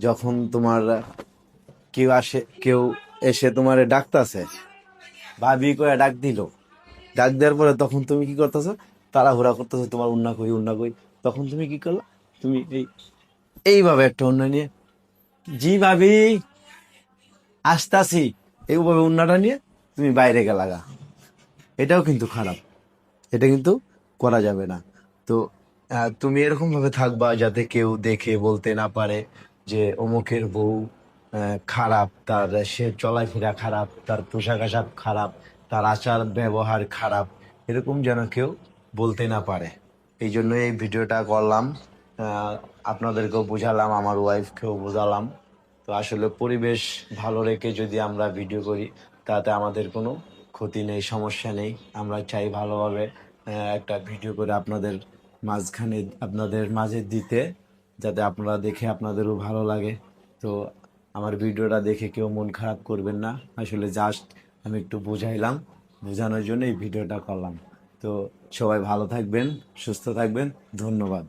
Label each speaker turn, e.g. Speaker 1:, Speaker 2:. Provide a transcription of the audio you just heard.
Speaker 1: যখন তোমার কেউ এসে তোমারে ডাকতাছে, ভাবি করে ডাক দিল, ডাক দেওয়ার পরে তখন তুমি কি করতেছো? তাড়াহুড়া করতেছো, তোমার উন্না কই। তখন তুমি কি করলা? তুমি এইভাবে একটা উন্না নিয়ে, জি ভাবি আসতাছি, এইভাবে উন্নাটা নিয়ে তুমি বাইরে গেলাগা। এটাও কিন্তু খারাপ, এটা কিন্তু করা যাবে না। তো তুমি এরকম ভাবে থাকবা যাতে কেউ দেখে বলতে না পারে যে অমুকের বউ খারাপ, তার সে চলাফেরা খারাপ, তার পোশাক আশাক খারাপ, তার আচার ব্যবহার খারাপ, এরকম যেন কেউ বলতে না পারে। এই জন্য এই ভিডিওটা করলাম। আহ, আপনাদেরকেও বোঝালাম, আমার ওয়াইফকেও বোঝালাম। তো আসলে পরিবেশ ভালো রেখে যদি আমরা ভিডিও করি, তাতে আমাদের কোনো ক্ষতি নেই, সমস্যা নেই। আমরা চাই ভালোভাবে একটা ভিডিও করে আপনাদের মাঝে দিতে, যাতে আপনারা দেখে আপনাদেরও ভালো লাগে। তো আমার ভিডিওটা দেখে কেউ মন খারাপ করবেন না। আসলে জাস্ট আমি একটু বুঝাইলাম, বোঝানোর জন্য এই ভিডিওটা করলাম। তো সবাই ভালো থাকবেন, সুস্থ থাকবেন। ধন্যবাদ।